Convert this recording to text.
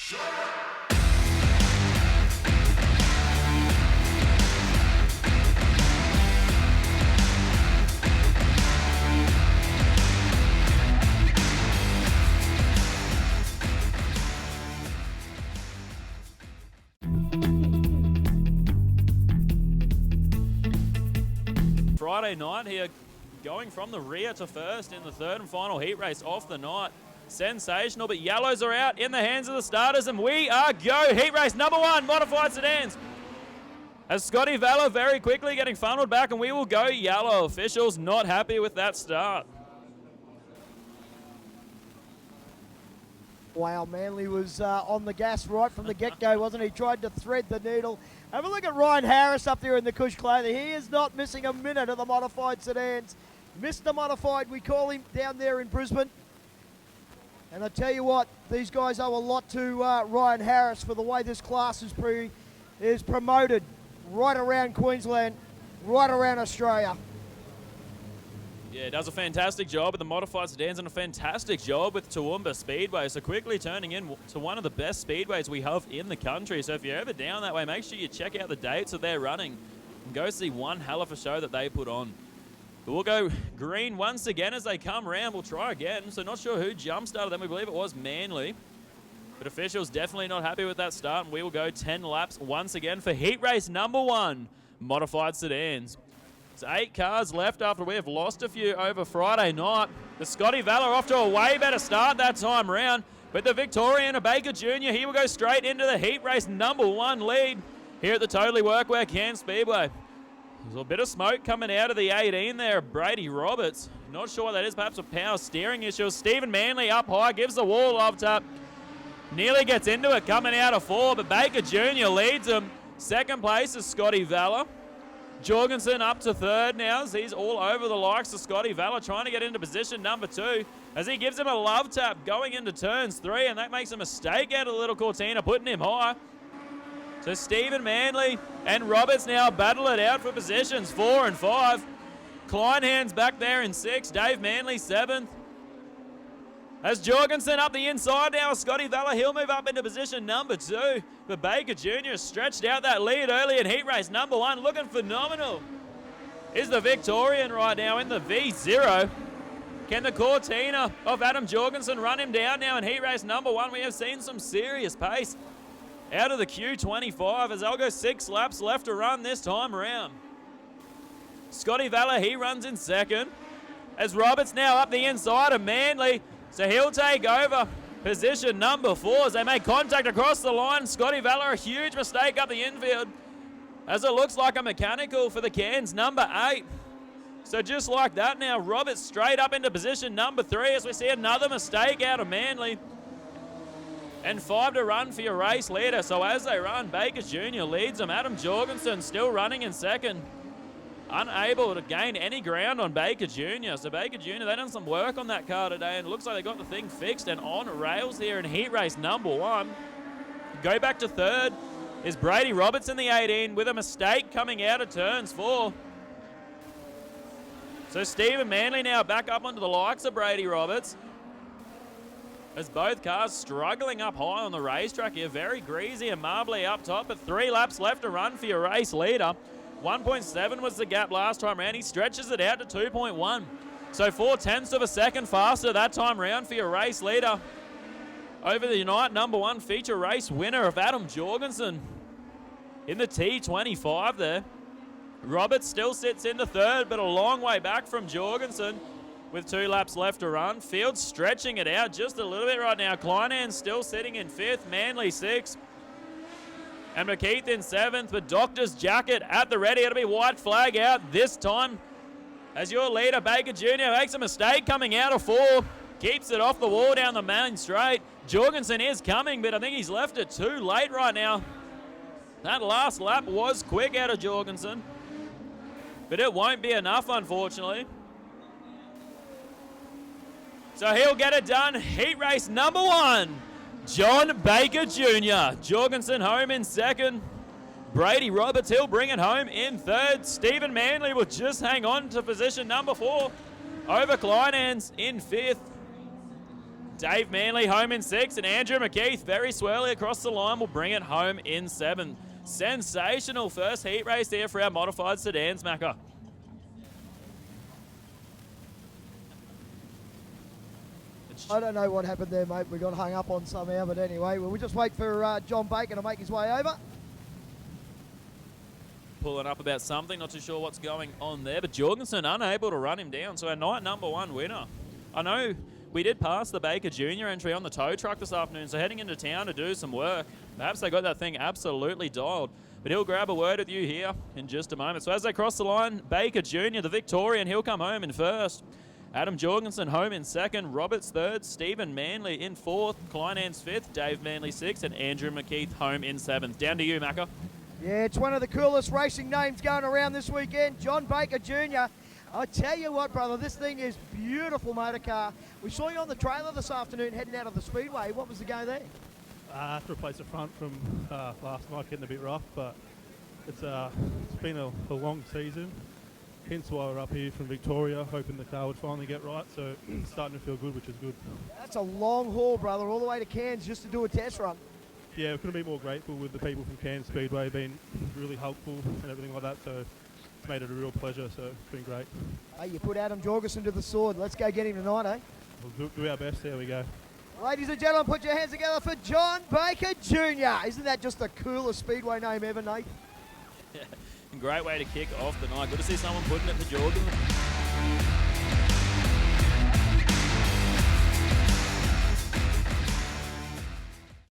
Friday night here, going from the rear to first in the third and final heat race off the night. Sensational, but yellows are out in the hands of the starters, and we are go. Heat race number 1, Modified Sedans. As Scotty Valor very quickly getting funneled back, and we will go yellow. Officials not happy with that start. Wow, Manly was on the gas right from the get-go, wasn't he? Tried to thread the needle. Have a look at Ryan Harris up there in the cush clothing. He is not missing a minute of the Modified Sedans. Mr. Modified, we call him down there in Brisbane. And I tell you what, these guys owe a lot to Ryan Harris for the way this class is promoted right around Queensland, right around Australia. Yeah, does a fantastic job with the Modified Sedans and a fantastic job with Toowoomba Speedway. So quickly turning into one of the best speedways we have in the country. So if you're ever down that way, make sure you check out the dates that they're running and go see one hell of a show that they put on. But we'll go green once again as they come round. We'll try again. So not sure who jump-started them. We believe it was Manly. But officials definitely not happy with that start. And we will go 10 laps once again for heat race number 1, Modified Sedans. It's 8 cars left after we have lost a few over Friday night. The Scotty Valor off to a way better start that time round. But the Victorian, a Baker Jr., he will go straight into the heat race number 1 lead here at the TWW Cairns Speedway. There's a bit of smoke coming out of the 18 there, Brady Roberts. Not sure what that is, perhaps a power steering issue. Stephen Manley up high, gives the wall love tap. Nearly gets into it coming out of 4, but Baker Jr. leads him. Second place is Scotty Valor. Jorgensen up to third now as he's all over the likes of Scotty Valor, trying to get into position number 2 as he gives him a love tap going into turns 3, and that makes a mistake out of the little Cortina, putting him high. So Stephen Manley and Roberts now battle it out for positions 4 and 5. Kleinhand's back there in 6th, Dave Manley 7th. As Jorgensen up the inside now, Scotty Valor, he'll move up into position number 2. But Baker Jr. stretched out that lead early in heat race number 1, looking phenomenal. Is the Victorian right now in the V0. Can the Cortina of Adam Jorgensen run him down now in heat race number 1? We have seen some serious pace out of the Q25 as they'll go 6 laps left to run this time around. Scotty Valor, he runs in 2nd. As Roberts now up the inside of Manley. So he'll take over position number 4 as they make contact across the line. Scotty Valor, a huge mistake up the infield as it looks like a mechanical for the Cairns number 8. So just like that now, Roberts straight up into position number 3 as we see another mistake out of Manley. And 5 to run for your race leader. So as they run, Baker Jr. leads them. Adam Jorgensen still running in 2nd. Unable to gain any ground on Baker Jr. So Baker Jr., they've done some work on that car today and it looks like they got the thing fixed and on rails here in heat race number 1. Go back to 3rd is Brady Roberts in the 18 with a mistake coming out of turns 4. So Stephen Manley now back up onto the likes of Brady Roberts as both cars struggling up high on the racetrack here. Very greasy and marbly up top, but 3 laps left to run for your race leader. 1.7 was the gap last time round. He stretches it out to 2.1. So 0.4 of a second faster that time round for your race leader. Over the night, number 1 feature race winner of Adam Jorgensen in the T25 there. Roberts still sits in the 3rd, but a long way back from Jorgensen with 2 laps left to run. Fields stretching it out just a little bit right now. Kleinhan still sitting in 5th, Manley 6th. And McKeith in 7th, but Doctor's jacket at the ready. It'll be white flag out this time as your leader, Baker Jr., makes a mistake coming out of 4. Keeps it off the wall down the main straight. Jorgensen is coming, but I think he's left it too late right now. That last lap was quick out of Jorgensen, but it won't be enough, unfortunately. So he'll get it done. Heat race number 1. John Baker Jr. Jorgensen home in 2nd. Brady Roberts, he'll bring it home in 3rd. Stephen Manley will just hang on to position number 4. Over Kleinans in 5th. Dave Manley home in 6th, and Andrew McKeith very swirly across the line will bring it home in 7th. Sensational first heat race here for our modified sedans, Macca. I don't know what happened there, mate. We got hung up on somehow, but anyway, we'll just wait for John Baker to make his way over. Pulling up about something, not too sure what's going on there, but Jorgensen unable to run him down, so our night number 1 winner. I know we did pass the Baker Jr. entry on the tow truck this afternoon, so heading into town to do some work. Perhaps they got that thing absolutely dialed, but he'll grab a word with you here in just a moment. So as they cross the line, Baker Jr., the Victorian, he'll come home in 1st. Adam Jorgensen home in 2nd, Roberts 3rd, Stephen Manley in 4th, Kleinans 5th, Dave Manley 6th, and Andrew McKeith home in 7th. Down to you, Macca. Yeah, it's one of the coolest racing names going around this weekend, John Baker Jr. I tell you what, brother, this thing is beautiful motor car. We saw you on the trailer this afternoon heading out of the Speedway. What was the go there? I have to replace the front from last night, getting a bit rough, but it's been a long season. Hence why we're up here from Victoria, hoping the car would finally get right, so it's starting to feel good, which is good. That's a long haul, brother, all the way to Cairns just to do a test run. Yeah, we couldn't be more grateful with the people from Cairns Speedway being really helpful and everything like that, so it's made it a real pleasure, so it's been great. Hey, you put Adam Jorgensen to the sword. Let's go get him tonight, eh? We'll do our best, there we go. Ladies and gentlemen, put your hands together for John Baker Jr. Isn't that just the coolest Speedway name ever, Nate? Yeah, great way to kick off the night. Good to see someone putting it to Jordan.